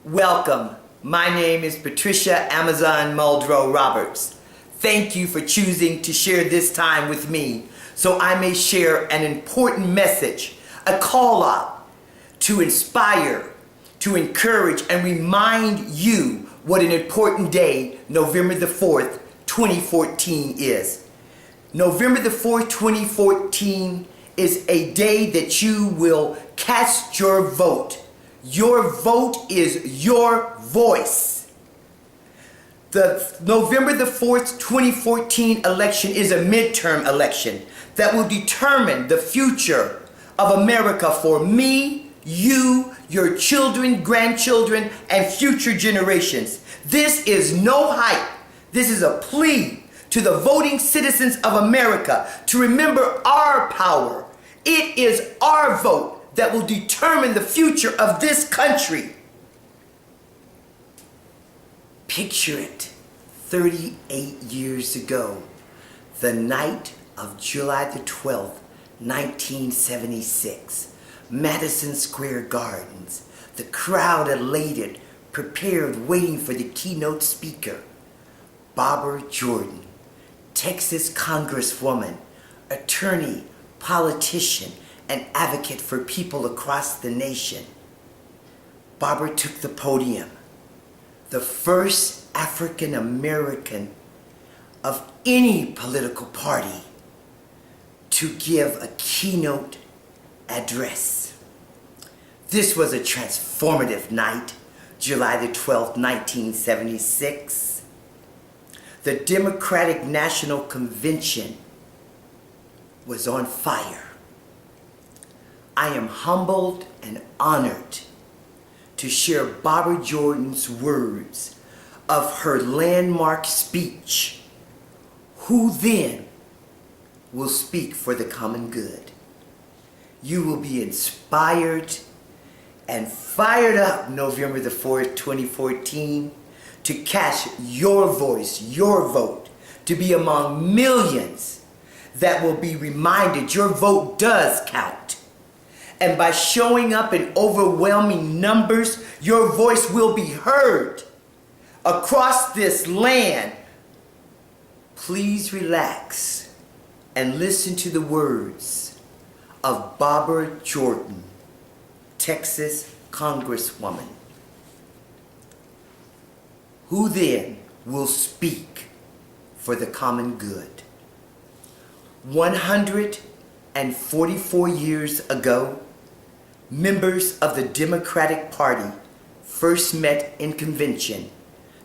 Welcome. My name is Patricia Amazon Muldrow Roberts. Thank you for choosing to share this time with me so I may share an important message, a call out to inspire, to encourage, and remind you what an important day November the 4th, 2014 is. November the 4th, 2014 is a day that you will cast your vote. Your vote is your voice. The November the 4th, 2014 election is a midterm election that will determine the future of America for me, you, your children, grandchildren, and future generations. This is no hype. This is a plea to the voting citizens of America to remember our power. It is our vote that will determine the future of this country. Picture it, 38 years ago, the night of July the 12th, 1976, Madison Square Gardens, the crowd elated, prepared, waiting for the keynote speaker, Barbara Jordan, Texas Congresswoman, attorney, politician, and advocate for people across the nation. Barbara took the podium, the first African American of any political party to give a keynote address. This was a transformative night, July the 12th, 1976. The Democratic National Convention was on fire. I am humbled and honored to share Barbara Jordan's words of her landmark speech, "Who then will speak for the common good?" You will be inspired and fired up November the 4th, 2014 to cast your voice, your vote, to be among millions that will be reminded your vote does count. And by showing up in overwhelming numbers, your voice will be heard across this land. Please relax and listen to the words of Barbara Jordan, Texas Congresswoman. Who then will speak for the common good? 144 years ago, members of the Democratic Party first met in convention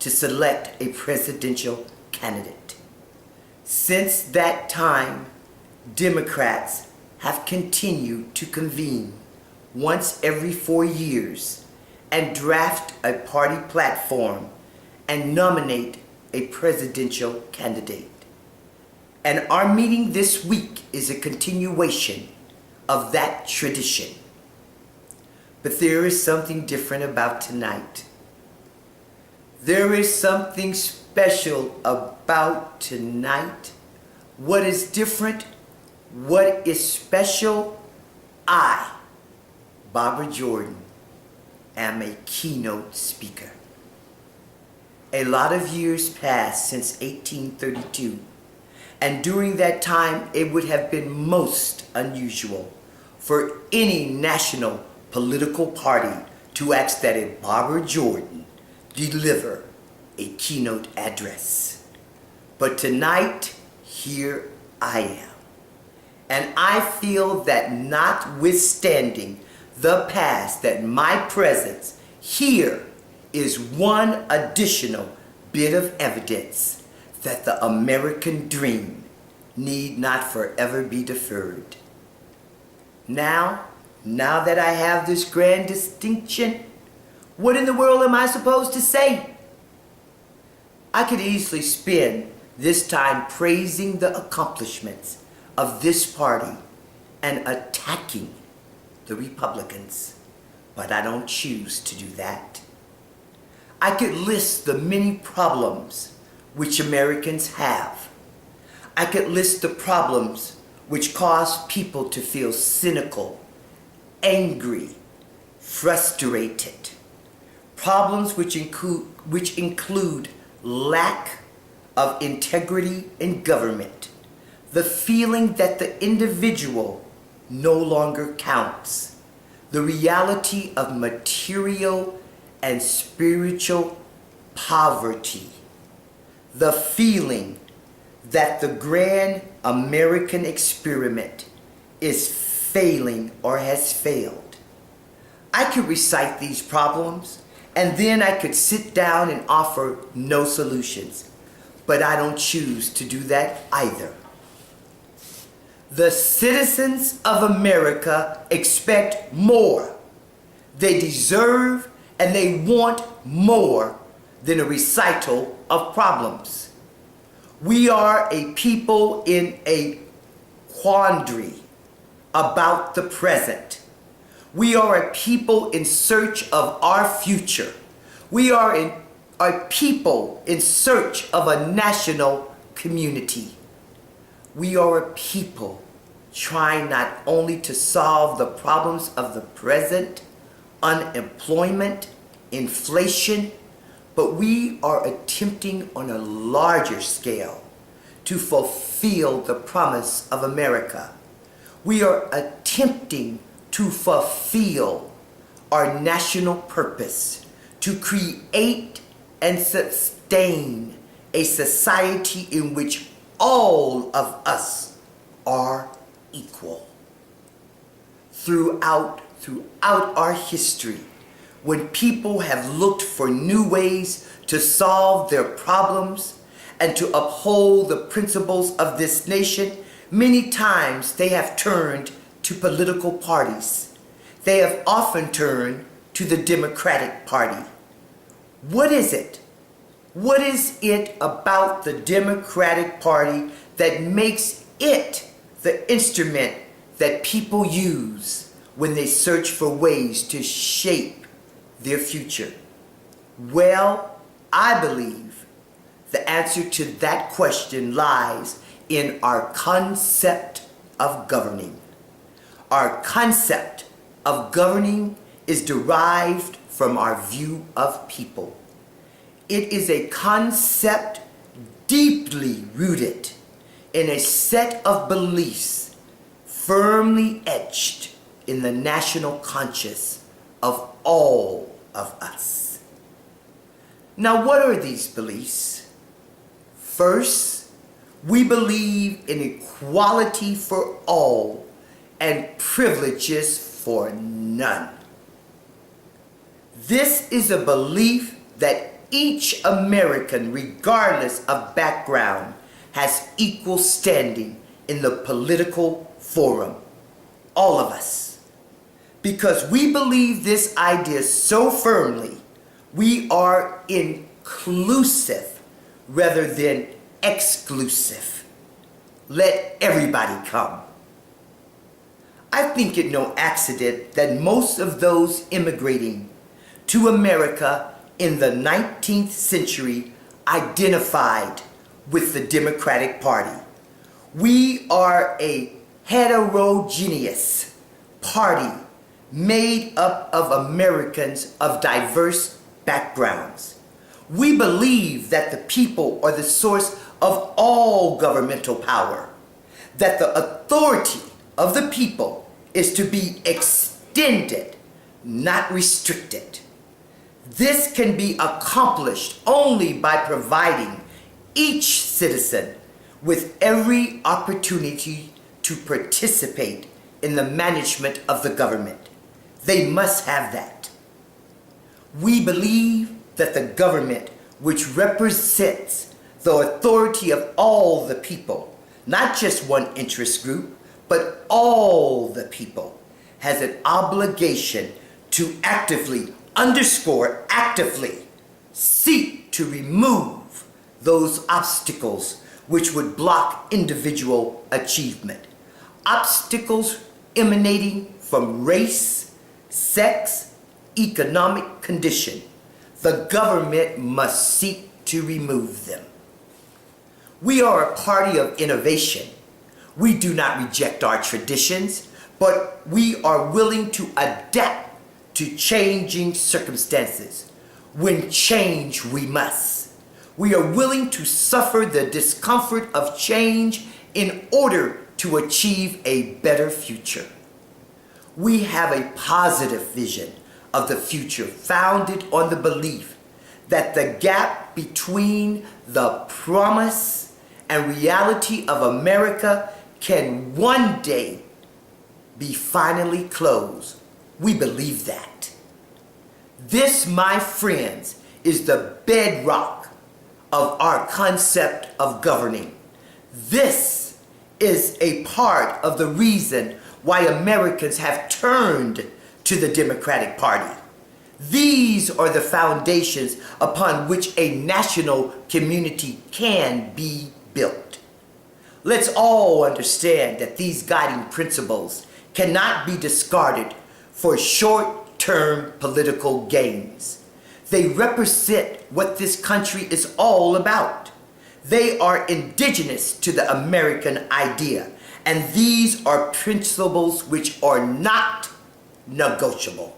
to select a presidential candidate. Since that time, Democrats have continued to convene once every 4 years and draft a party platform and nominate a presidential candidate. And our meeting this week is a continuation of that tradition. But there is something different about tonight. There is something special about tonight. What is different? What is special? I, Barbara Jordan, am a keynote speaker. A lot of years passed since 1832. And during that time, it would have been most unusual for any national political party to ask that a Barbara Jordan deliver a keynote address. But tonight, here I am. And I feel that notwithstanding the past, that my presence here is one additional bit of evidence that the American dream need not forever be deferred. Now that I have this grand distinction, what in the world am I supposed to say? I could easily spend this time praising the accomplishments of this party and attacking the Republicans, but I don't choose to do that. I could list the many problems which Americans have. I could list the problems which cause people to feel cynical, angry, frustrated, Problems which include lack of integrity in government, the feeling that the individual no longer counts, the reality of material and spiritual poverty, the feeling that the grand American experiment is failing or has failed. I could recite these problems and then I could sit down and offer no solutions, but I don't choose to do that either. The citizens of America expect more. They deserve and they want more than a recital of problems. We are a people in a quandary about the present. We are a people in search of our future. We are a people in search of a national community. We are a people trying not only to solve the problems of the present, unemployment, inflation, but we are attempting on a larger scale to fulfill the promise of America. We are attempting to fulfill our national purpose, to create and sustain a society in which all of us are equal. Throughout our history, when people have looked for new ways to solve their problems and to uphold the principles of this nation, many times they have turned to political parties. They have often turned to the Democratic Party. What is it? What is it about the Democratic Party that makes it the instrument that people use when they search for ways to shape their future? Well, I believe the answer to that question lies in our concept of governing. Our concept of governing is derived from our view of people. It is a concept deeply rooted in a set of beliefs firmly etched in the national conscience of all of us. Now, what are these beliefs? First, we believe in equality for all and privileges for none. This is a belief that each American, regardless of background, has equal standing in the political forum. All of us. Because we believe this idea so firmly, we are inclusive rather than exclusive. Let everybody come. I think it no accident that most of those immigrating to America in the 19th century identified with the Democratic Party. We are a heterogeneous party made up of Americans of diverse backgrounds. We believe that the people are the source of all governmental power, that the authority of the people is to be extended, not restricted. This can be accomplished only by providing each citizen with every opportunity to participate in the management of the government. They must have that. We believe that the government, which represents the authority of all the people, not just one interest group, but all the people, has an obligation to actively seek to remove those obstacles which would block individual achievement. Obstacles emanating from race, sex, economic condition. The government must seek to remove them. We are a party of innovation. We do not reject our traditions, but we are willing to adapt to changing circumstances. when change we must. We are willing to suffer the discomfort of change in order to achieve a better future. We have a positive vision of the future founded on the belief that the gap between the promise and reality of America can one day be finally closed. We believe that. This, my friends, is the bedrock of our concept of governing. This is a part of the reason why Americans have turned to the Democratic Party. These are the foundations upon which a national community can be built. Let's all understand that these guiding principles cannot be discarded for short-term political gains. They represent what this country is all about. They are indigenous to the American idea, and these are principles which are not negotiable.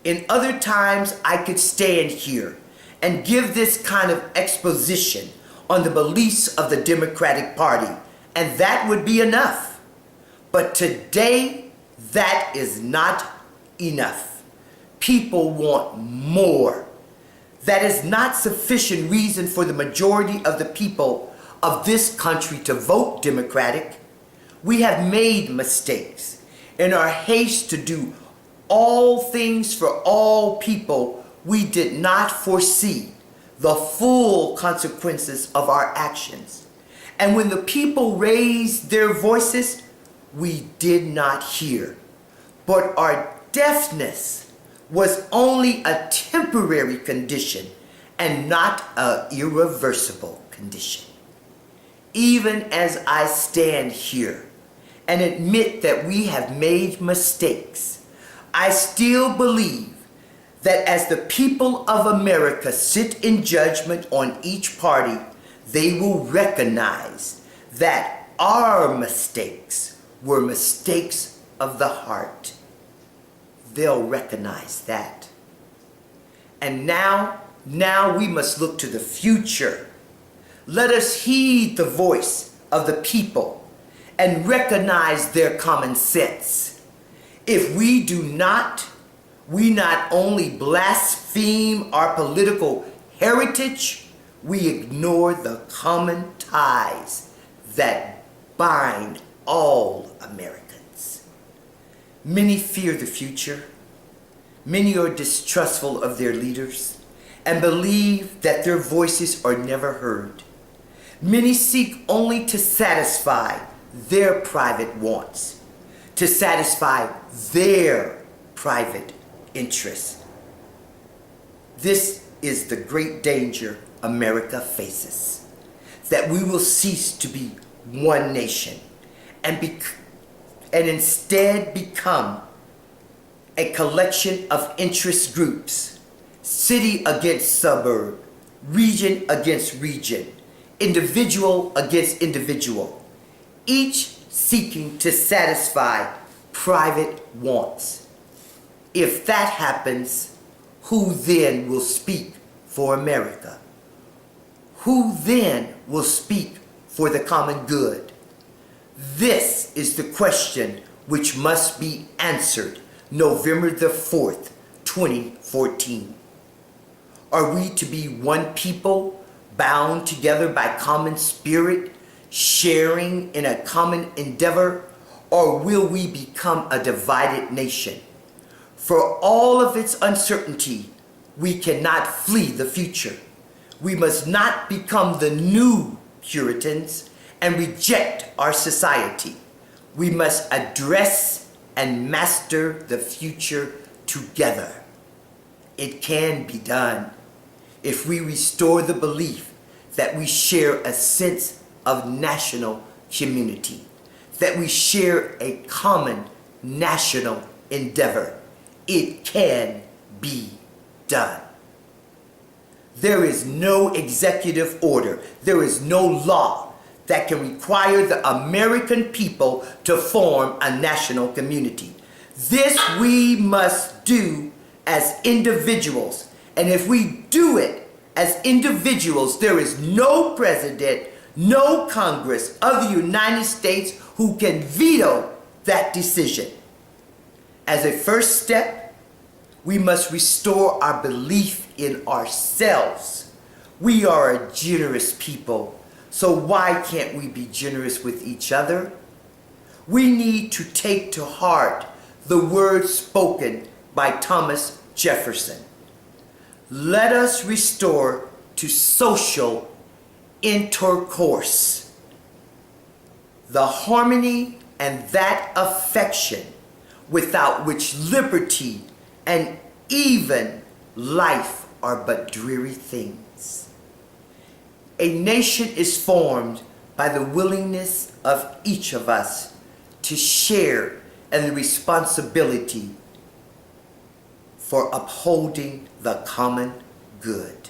In other times, I could stand here and give this kind of exposition on the beliefs of the Democratic Party, and that would be enough. But today, that is not enough. People want more. That is not sufficient reason for the majority of the people of this country to vote Democratic. We have made mistakes. In our haste to do all things for all people, we did not foresee the full consequences of our actions. And when the people raised their voices, we did not hear. But our deafness was only a temporary condition and not an irreversible condition. Even as I stand here and admit that we have made mistakes, I still believe that as the people of America sit in judgment on each party, they will recognize that our mistakes were mistakes of the heart. They'll recognize that. And now we must look to the future. Let us heed the voice of the people and recognize their common sense. If we do not, we not only blaspheme our political heritage, we ignore the common ties that bind all Americans. Many fear the future. Many are distrustful of their leaders and believe that their voices are never heard. Many seek only to satisfy their private wants, to satisfy their private interests. This is the great danger America faces, that we will cease to be one nation and instead become a collection of interest groups, city against suburb, region against region, individual against individual, each seeking to satisfy private wants. If that happens, who then will speak for America? Who then will speak for the common good? This is the question which must be answered November the 4th, 2014. Are we to be one people, bound together by common spirit, sharing in a common endeavor, or will we become a divided nation? For all of its uncertainty, we cannot flee the future. We must not become the new Puritans and reject our society. We must address and master the future together. It can be done if we restore the belief that we share a sense of national community, that we share a common national endeavor. It can be done. There is no executive order, there is no law that can require the American people to form a national community. This we must do as individuals And if we do it as individuals, there is no president, no Congress of the United States who can veto that decision. As a first step, we must restore our belief in ourselves. We are a generous people, so why can't we be generous with each other? We need to take to heart the words spoken by Thomas Jefferson. Let us restore to social intercourse the harmony and that affection without which liberty and even life are but dreary things. A nation is formed by the willingness of each of us to share in the responsibility for upholding the common good.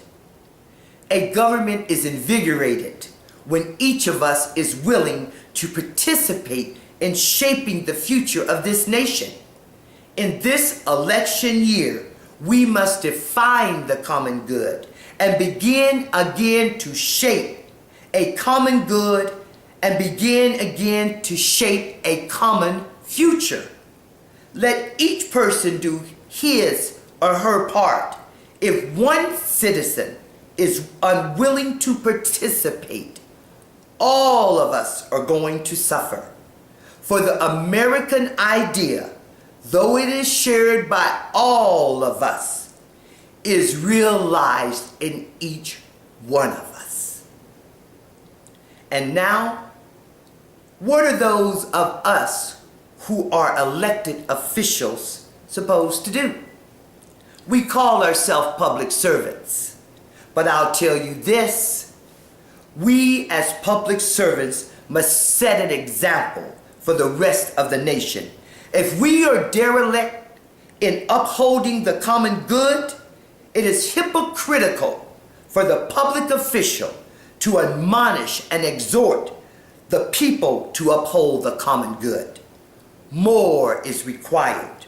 A government is invigorated when each of us is willing to participate in shaping the future of this nation. In this election year, we must define the common good and begin again to shape a common good and begin again to shape a common future. Let each person do his or her part. If one citizen is unwilling to participate, all of us are going to suffer. For the American idea, though it is shared by all of us, is realized in each one of us. And now, what are those of us who are elected officials supposed to do? We call ourselves public servants. But I'll tell you this, we as public servants must set an example for the rest of the nation. If we are derelict in upholding the common good, it is hypocritical for the public official to admonish and exhort the people to uphold the common good. More is required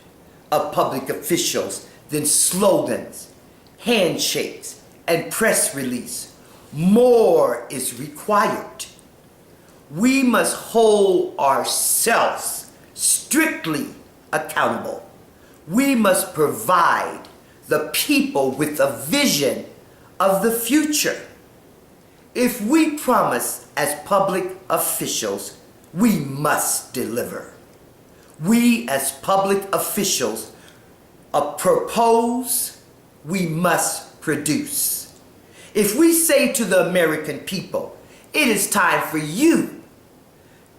of public officials than slogans, handshakes, and press release. More is required. We must hold ourselves strictly accountable. We must provide the people with a vision of the future. If we promise as public officials, we must deliver. We as public officials propose, we must produce. If we say to the American people, it is time for you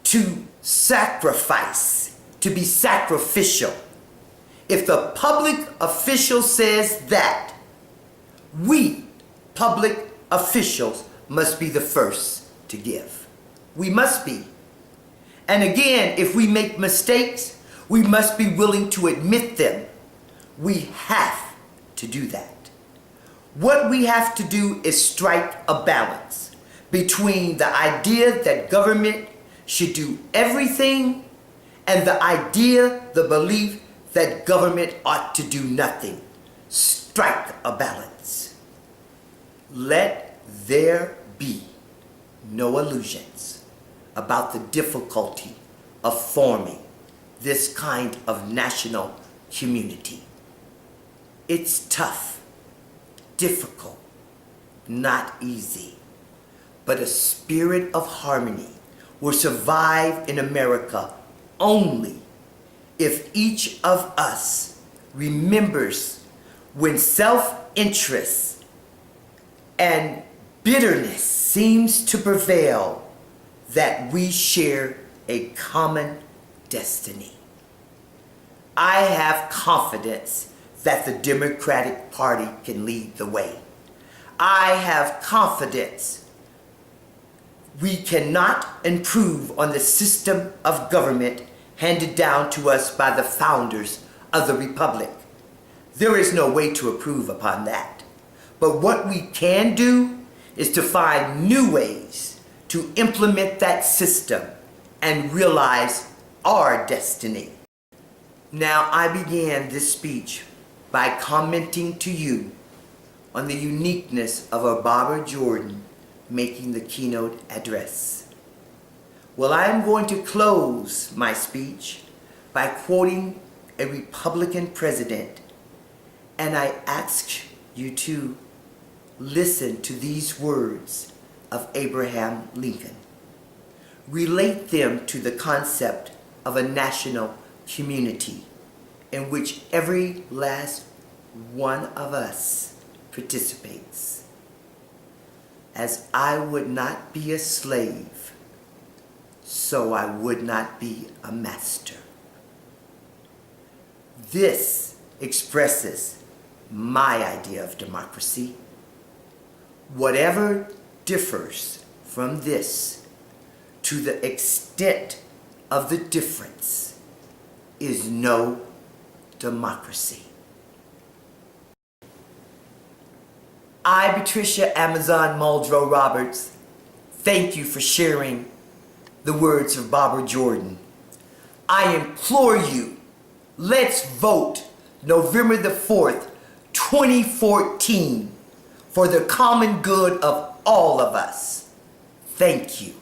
to sacrifice, to be sacrificial. If the public official says that, we, public officials, must be the first to give. We must be. And again, if we make mistakes, we must be willing to admit them. We have to do that. What we have to do is strike a balance between the idea that government should do everything and the idea, the belief that government ought to do nothing. Strike a balance. Let there be no illusions about the difficulty of forming this kind of national community. It's tough, difficult, not easy, but a spirit of harmony will survive in America only if each of us remembers when self-interest and bitterness seems to prevail, that we share a common destiny. I have confidence that the Democratic Party can lead the way. I have confidence we cannot improve on the system of government handed down to us by the founders of the Republic. There is no way to improve upon that. But what we can do is to find new ways to implement that system and realize our destiny. Now, I began this speech by commenting to you on the uniqueness of our Barbara Jordan making the keynote address. Well, I am going to close my speech by quoting a Republican president, and I ask you to listen to these words of Abraham Lincoln. Relate them to the concept of a national community in which every last one of us participates. As I would not be a slave, so I would not be a master. This expresses my idea of democracy. Whatever differs from this, to the extent of the difference, is no democracy. I, Patricia Amazon Muldrow Roberts, thank you for sharing the words of Barbara Jordan. I implore you, let's vote November the 4th, 2014 for the common good of all of us. Thank you.